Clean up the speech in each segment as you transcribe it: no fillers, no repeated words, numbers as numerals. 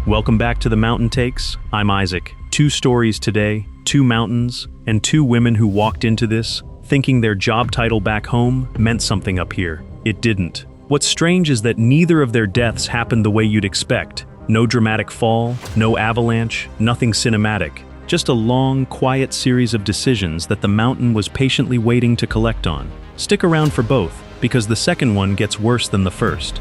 Welcome back to the Mountain Takes. I'm Isaac. 2 stories today, 2 mountains, and 2 women who walked into this thinking their job title back home meant something up here. It didn't. What's strange is that neither of their deaths happened the way you'd expect. No dramatic fall, no avalanche, nothing cinematic. Just a long, quiet series of decisions that the mountain was patiently waiting to collect on. Stick around for both, because the second one gets worse than the first.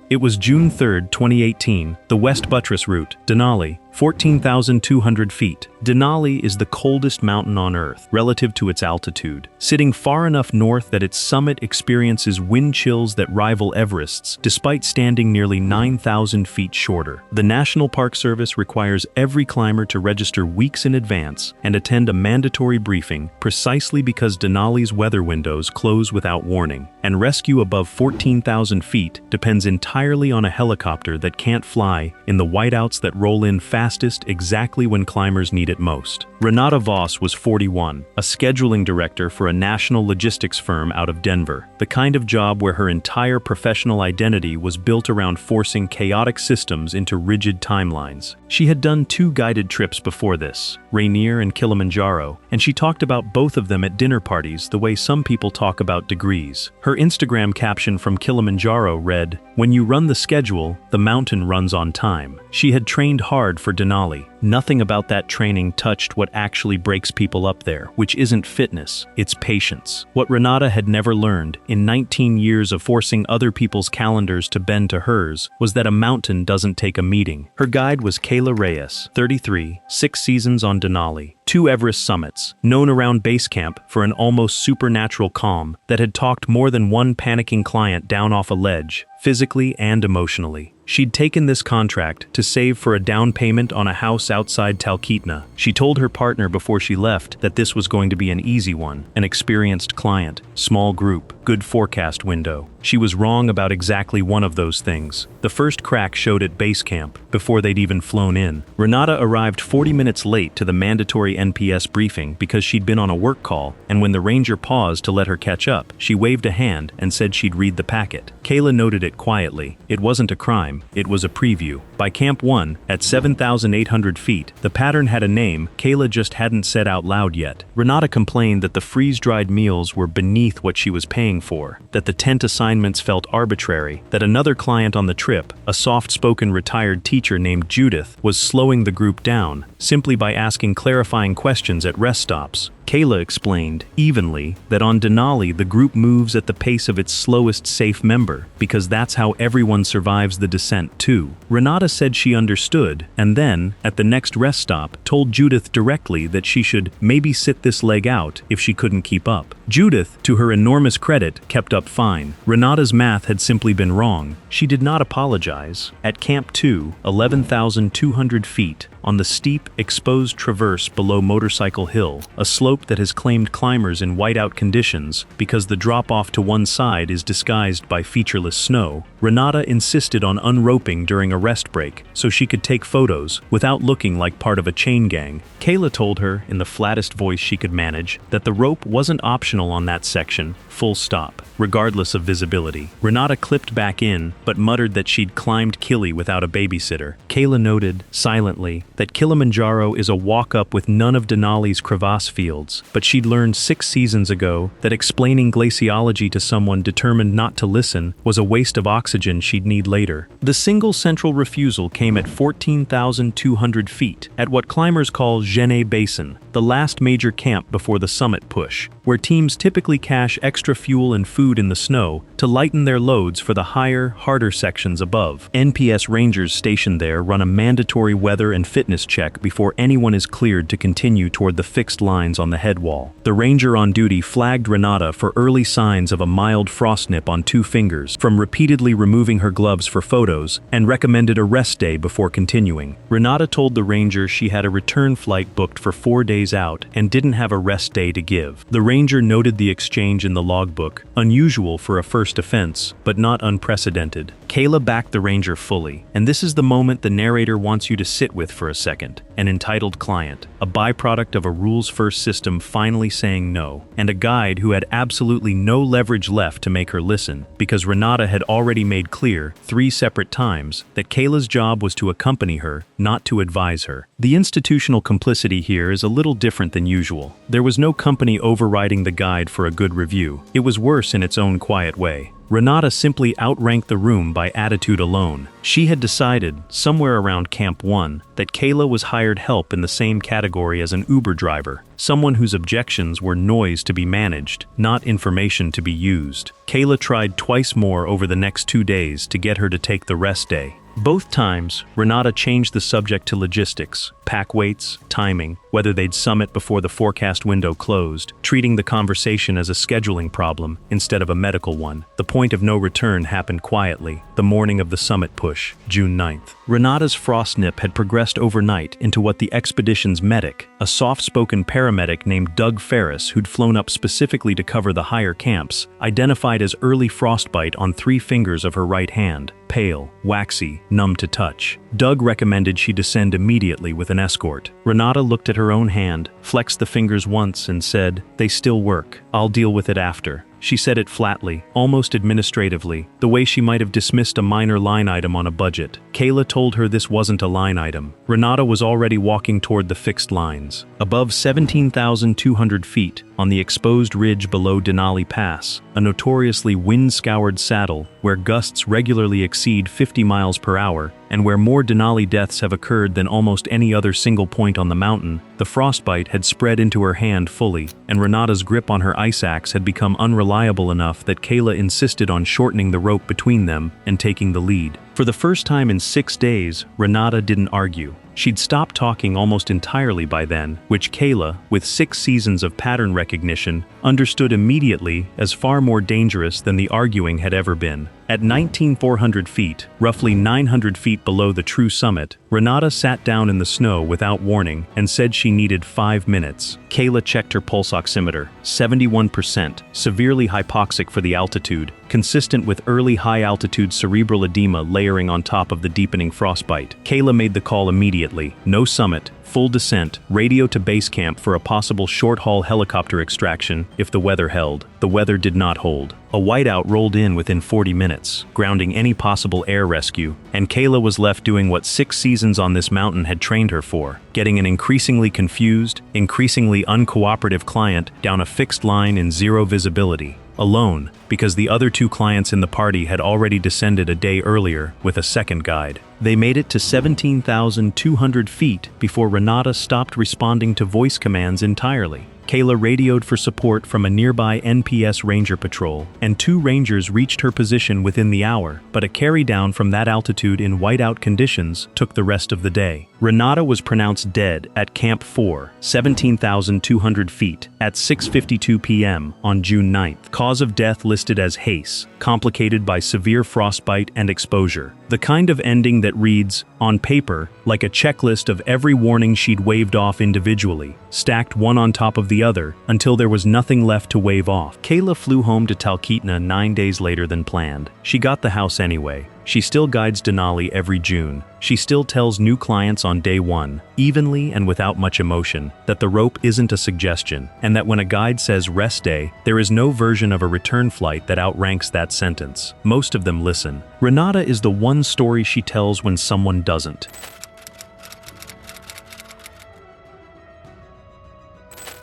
It was June 3, 2018, the West Buttress route, Denali, 14,200 feet. Denali is the coldest mountain on Earth relative to its altitude, sitting far enough north that its summit experiences wind chills that rival Everest's, despite standing nearly 9,000 feet shorter. The National Park Service requires every climber to register weeks in advance and attend a mandatory briefing precisely because Denali's weather windows close without warning, and rescue above 14,000 feet depends entirely on a helicopter that can't fly in the whiteouts that roll in fastest exactly when climbers need it most. Ranata Voss was 41, a scheduling director for a national logistics firm out of Denver, the kind of job where her entire professional identity was built around forcing chaotic systems into rigid timelines. She had done 2 guided trips before this, Rainier and Kilimanjaro, and she talked about both of them at dinner parties the way some people talk about degrees. Her Instagram caption from Kilimanjaro read, "When you run the schedule, the mountain runs on time." She had trained hard for Denali. Nothing about that training touched what actually breaks people up there, which isn't fitness, it's patience. What Ranata had never learned, in 19 years of forcing other people's calendars to bend to hers, was that a mountain doesn't take a meeting. Her guide was Kayla Reyes, 33, 6 seasons on Denali, 2 Everest summits, known around base camp for an almost supernatural calm that had talked more than one panicking client down off a ledge, physically and emotionally. She'd taken this contract to save for a down payment on a house outside Talkeetna. She told her partner before she left that this was going to be an easy one, an experienced client, small group, good forecast window. She was wrong about exactly one of those things. The first crack showed at base camp, before they'd even flown in. Ranata arrived 40 minutes late to the mandatory NPS briefing because she'd been on a work call, and when the ranger paused to let her catch up, she waved a hand and said she'd read the packet. Kayla noted it quietly. It wasn't a crime, it was a preview. By Camp 1, at 7,800 feet, the pattern had a name Kayla just hadn't said out loud yet. Ranata complained that the freeze-dried meals were beneath what she was paying for, that the tent assignments felt arbitrary, that another client on the trip, a soft-spoken retired teacher named Judith, was slowing the group down, simply by asking clarifying questions at rest stops. Kayla explained, evenly, that on Denali the group moves at the pace of its slowest safe member, because that's how everyone survives the descent too. Ranata said she understood, and then, at the next rest stop, told Judith directly that she should maybe sit this leg out if she couldn't keep up. Judith, to her enormous credit, kept up fine. Ranata's math had simply been wrong. She did not apologize. At Camp 2, 11,200 feet, on the steep, exposed traverse below Motorcycle Hill, a slope that has claimed climbers in whiteout conditions because the drop-off to one side is disguised by featureless snow, Ranata insisted on unroping during a rest break so she could take photos without looking like part of a chain gang. Kayla told her, in the flattest voice she could manage, that the rope wasn't optional on that section, full stop, regardless of visibility. Ranata clipped back in, but muttered that she'd climbed Kili without a babysitter. Kayla noted, silently, that Kilimanjaro is a walk-up with none of Denali's crevasse fields, but she'd learned 6 seasons ago that explaining glaciology to someone determined not to listen was a waste of oxygen she'd need later. The single central refusal came at 14,200 feet, at what climbers call Genet Basin, the last major camp before the summit push, where teams typically cache extra fuel and food in the snow to lighten their loads for the higher, harder sections above. NPS rangers stationed there run a mandatory weather and fitness check before anyone is cleared to continue toward the fixed lines on the head wall. The ranger on duty flagged Ranata for early signs of a mild frost nip on 2 fingers, from repeatedly removing her gloves for photos, and recommended a rest day before continuing. Ranata told the ranger she had a return flight booked for 4 days days out and didn't have a rest day to give. The ranger noted the exchange in the logbook, unusual for a first offense, but not unprecedented. Kayla backed the ranger fully, and this is the moment the narrator wants you to sit with for a second. An entitled client, a byproduct of a rules-first system finally saying no, and a guide who had absolutely no leverage left to make her listen, because Ranata had already made clear 3 separate times that Kayla's job was to accompany her, not to advise her. The institutional complicity here is a little different than usual. There was no company overriding the guide for a good review. It was worse in its own quiet way. Ranata simply outranked the room by attitude alone. She had decided, somewhere around Camp 1, that Kayla was hired help in the same category as an Uber driver, someone whose objections were noise to be managed, not information to be used. Kayla tried twice more over the next 2 days to get her to take the rest day. Both times, Ranata changed the subject to logistics, pack weights, timing, whether they'd summit before the forecast window closed, treating the conversation as a scheduling problem instead of a medical one. The point of no return happened quietly, the morning of the summit push, June 9th. Renata's frost nip had progressed overnight into what the expedition's medic, a soft-spoken paramedic named Doug Ferris who'd flown up specifically to cover the higher camps, identified as early frostbite on 3 fingers of her right hand, pale, waxy, numb to touch. Doug recommended she descend immediately with an escort. Ranata looked at her own hand, flexed the fingers once and said, "They still work. I'll deal with it after." She said it flatly, almost administratively, the way she might have dismissed a minor line item on a budget. Kayla told her this wasn't a line item. Ranata was already walking toward the fixed lines. Above 17,200 feet, on the exposed ridge below Denali Pass, a notoriously wind-scoured saddle where gusts regularly exceed 50 miles per hour, and where more Denali deaths have occurred than almost any other single point on the mountain, the frostbite had spread into her hand fully, and Renata's grip on her ice axe had become unreliable enough that Kayla insisted on shortening the rope between them and taking the lead. For the first time in 6 days, Ranata didn't argue. She'd stopped talking almost entirely by then, which Kayla, with 6 seasons of pattern recognition, understood immediately as far more dangerous than the arguing had ever been. At 19,400 feet, roughly 900 feet below the true summit, Ranata sat down in the snow without warning and said she needed 5 minutes. Kayla checked her pulse oximeter, 71%, severely hypoxic for the altitude, consistent with early high-altitude cerebral edema layering on top of the deepening frostbite. Kayla made the call immediately. No summit, full descent, radio to base camp for a possible short-haul helicopter extraction if the weather held. The weather did not hold. A whiteout rolled in within 40 minutes, grounding any possible air rescue, and Kayla was left doing what 6 seasons on this mountain had trained her for, getting an increasingly confused, increasingly uncooperative client down a fixed line in zero visibility. Alone, because the other 2 clients in the party had already descended a day earlier with a second guide. They made it to 17,200 feet before Ranata stopped responding to voice commands entirely. Kayla radioed for support from a nearby NPS ranger patrol, and 2 rangers reached her position within the hour, but a carry-down from that altitude in whiteout conditions took the rest of the day. Ranata was pronounced dead at Camp 4, 17,200 feet, at 6:52 p.m. on June 9th. Cause of death listed as HACE, complicated by severe frostbite and exposure. The kind of ending that reads, on paper, like a checklist of every warning she'd waved off individually, stacked one on top of the other, until there was nothing left to wave off. Kayla flew home to Talkeetna 9 days later than planned. She got the house anyway. She still guides Denali every June. She still tells new clients on day 1, evenly and without much emotion, that the rope isn't a suggestion, and that when a guide says rest day, there is no version of a return flight that outranks that sentence. Most of them listen. Ranata is the one story she tells when someone doesn't.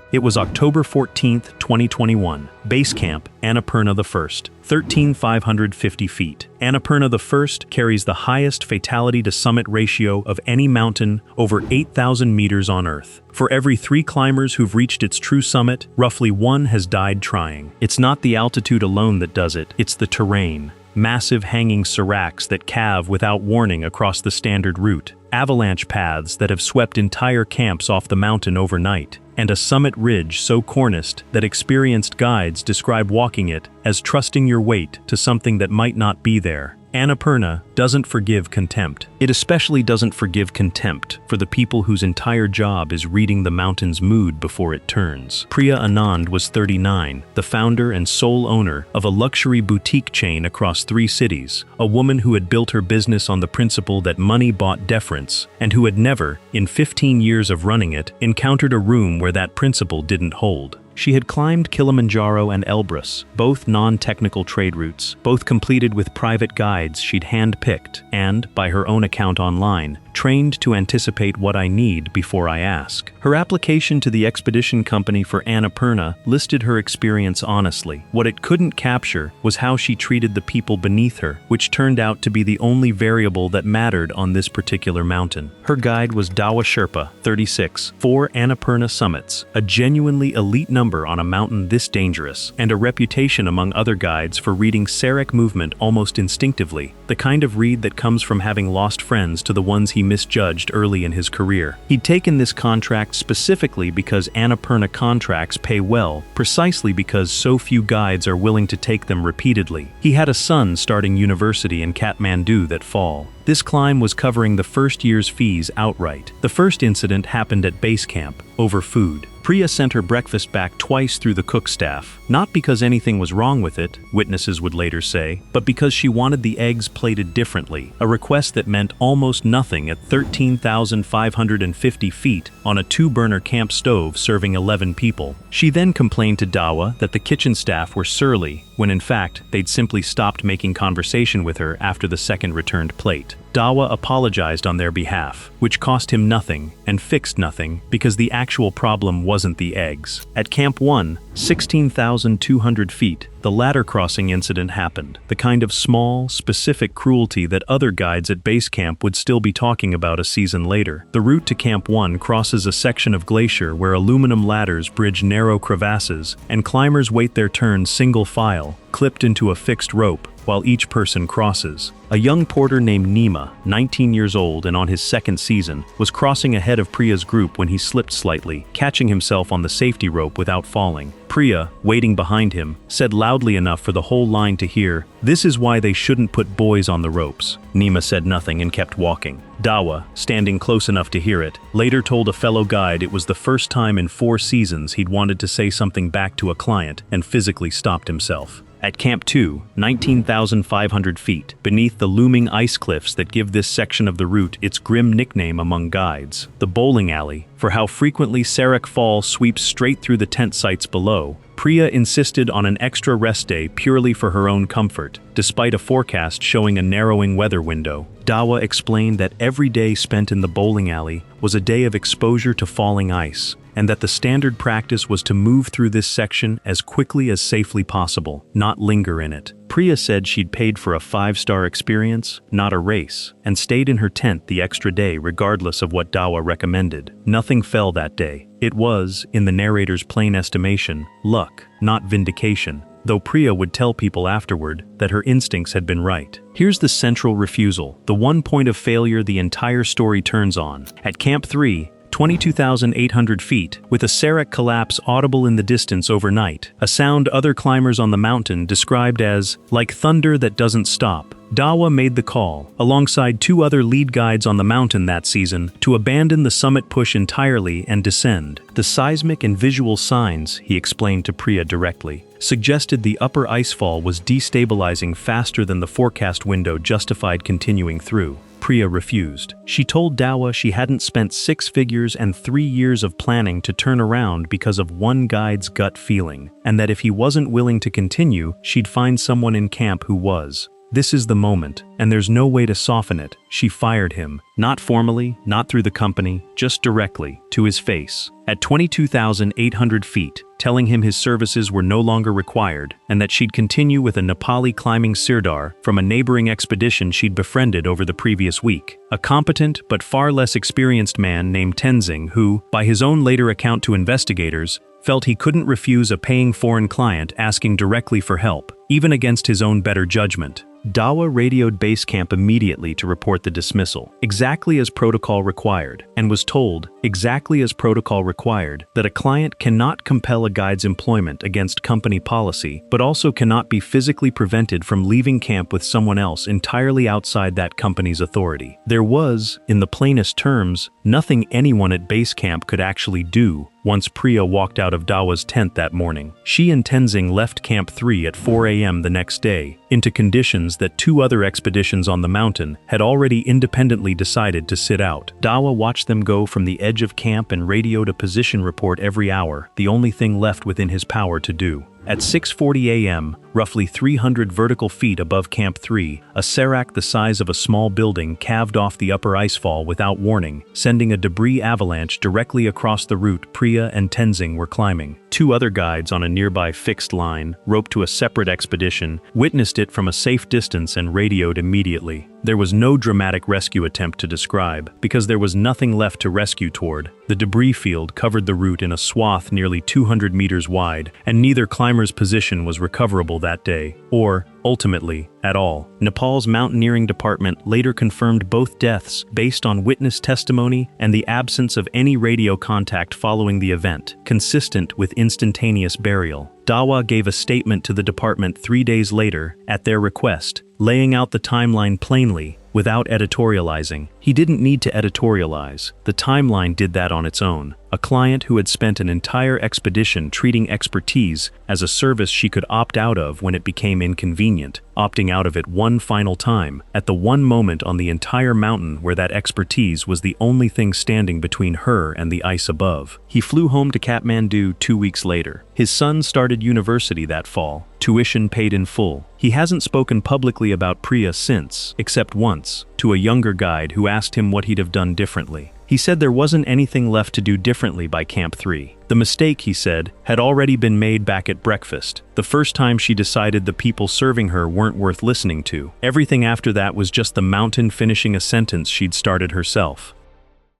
It was October 14, 2021. Base camp, Annapurna I, 13,550 feet. Annapurna I carries the highest fatality-to-summit ratio of any mountain over 8,000 meters on Earth. For every 3 climbers who've reached its true summit, roughly 1 has died trying. It's not the altitude alone that does it, it's the terrain. Massive hanging seracs that calve without warning across the standard route. Avalanche paths that have swept entire camps off the mountain overnight, and a summit ridge so corniced that experienced guides describe walking it as trusting your weight to something that might not be there. Annapurna doesn't forgive contempt. It especially doesn't forgive contempt for the people whose entire job is reading the mountain's mood before it turns. Priya Anand was 39, the founder and sole owner of a luxury boutique chain across 3 cities, a woman who had built her business on the principle that money bought deference, and who had never, in 15 years of running it, encountered a room where that principle didn't hold. She had climbed Kilimanjaro and Elbrus, both non-technical trade routes, both completed with private guides she'd hand-picked and, by her own account online, trained to anticipate what I need before I ask. Her application to the expedition company for Annapurna listed her experience honestly. What it couldn't capture was how she treated the people beneath her, which turned out to be the only variable that mattered on this particular mountain. Her guide was Dawa Sherpa, 36, 4 Annapurna summits, a genuinely elite number on a mountain this dangerous, and a reputation among other guides for reading Sarek movement almost instinctively, the kind of read that comes from having lost friends to the ones he misjudged early in his career. He'd taken this contract specifically because Annapurna contracts pay well, precisely because so few guides are willing to take them repeatedly. He had a son starting university in Kathmandu that fall. This climb was covering the first year's fees outright. The first incident happened at base camp, over food. Priya sent her breakfast back twice through the cook staff, not because anything was wrong with it, witnesses would later say, but because she wanted the eggs plated differently, a request that meant almost nothing at 13,550 feet on a 2-burner camp stove serving 11 people. She then complained to Dawa that the kitchen staff were surly, when in fact they'd simply stopped making conversation with her after the second returned plate. Dawa apologized on their behalf, which cost him nothing and fixed nothing because the actual problem wasn't the eggs. At Camp 1, 16,200 feet, the ladder crossing incident happened, the kind of small, specific cruelty that other guides at base camp would still be talking about a season later. The route to Camp 1 crosses a section of glacier where aluminum ladders bridge narrow crevasses, and climbers wait their turn single file, clipped into a fixed rope, while each person crosses. A young porter named Nima, 19 years old and on his second season, was crossing ahead of Priya's group when he slipped slightly, catching himself on the safety rope without falling. Priya, waiting behind him, said loudly enough for the whole line to hear, "This is why they shouldn't put boys on the ropes." Nima said nothing and kept walking. Dawa, standing close enough to hear it, later told a fellow guide it was the first time in 4 seasons he'd wanted to say something back to a client and physically stopped himself. At Camp 2, 19,500 feet, beneath the looming ice cliffs that give this section of the route its grim nickname among guides, the bowling alley, for how frequently Sarek Fall sweeps straight through the tent sites below, Priya insisted on an extra rest day purely for her own comfort, despite a forecast showing a narrowing weather window. Dawa explained that every day spent in the bowling alley was a day of exposure to falling ice, and that the standard practice was to move through this section as quickly as safely possible, not linger in it. Priya said she'd paid for a 5-star experience, not a race, and stayed in her tent the extra day regardless of what Dawa recommended. Nothing fell that day. It was, in the narrator's plain estimation, luck, not vindication, though Priya would tell people afterward that her instincts had been right. Here's the central refusal, the one point of failure the entire story turns on. At Camp 3, 22,800 feet, with a Sarek collapse audible in the distance overnight, a sound other climbers on the mountain described as like thunder that doesn't stop. Dawa made the call, alongside 2 other lead guides on the mountain that season, to abandon the summit push entirely and descend. The seismic and visual signs, he explained to Priya directly, suggested the upper icefall was destabilizing faster than the forecast window justified continuing through. Priya refused. She told Dawa she hadn't spent 6 figures and 3 years of planning to turn around because of one guide's gut feeling, and that if he wasn't willing to continue, she'd find someone in camp who was. This is the moment, and there's no way to soften it. She fired him, not formally, not through the company, just directly, to his face. At 22,800 feet, telling him his services were no longer required, and that she'd continue with a Nepali climbing sirdar from a neighboring expedition she'd befriended over the previous week. A competent but far less experienced man named Tenzing who, by his own later account to investigators, felt he couldn't refuse a paying foreign client asking directly for help, even against his own better judgment. Dawa radioed base camp immediately to report the dismissal, exactly as protocol required, and was told, exactly as protocol required, that a client cannot compel a guide's employment against company policy, but also cannot be physically prevented from leaving camp with someone else entirely outside that company's authority. There was, in the plainest terms, nothing anyone at base camp could actually do once Priya walked out of Dawa's tent that morning. She and Tenzing left Camp 3 at 4 a.m. the next day, into conditions that 2 other expeditions on the mountain had already independently decided to sit out. Dawa watched them go from the edge of camp and radioed a position report every hour, the only thing left within his power to do. At 6:40 a.m., roughly 300 vertical feet above Camp 3, a serac the size of a small building calved off the upper icefall without warning, sending a debris avalanche directly across the route Priya and Tenzing were climbing. 2 other guides on a nearby fixed line, roped to a separate expedition, witnessed it from a safe distance and radioed immediately. There was no dramatic rescue attempt to describe, because there was nothing left to rescue toward. The debris field covered the route in a swath nearly 200 meters wide, and neither climber's position was recoverable that day, or, ultimately, at all. Nepal's Mountaineering Department later confirmed both deaths based on witness testimony and the absence of any radio contact following the event, consistent with instantaneous burial. Dawa gave a statement to the department 3 days later, at their request, laying out the timeline plainly, without editorializing. He didn't need to editorialize. The timeline did that on its own. A client who had spent an entire expedition treating expertise as a service she could opt out of when it became inconvenient, opting out of it one final time, at the one moment on the entire mountain where that expertise was the only thing standing between her and the ice above. He flew home to Kathmandu 2 weeks later. His son started university that fall, tuition paid in full. He hasn't spoken publicly about Priya since, except once, to a younger guide who asked him what he'd have done differently. He said there wasn't anything left to do differently by Camp 3. The mistake, he said, had already been made back at breakfast, the first time she decided the people serving her weren't worth listening to. Everything after that was just the mountain finishing a sentence she'd started herself.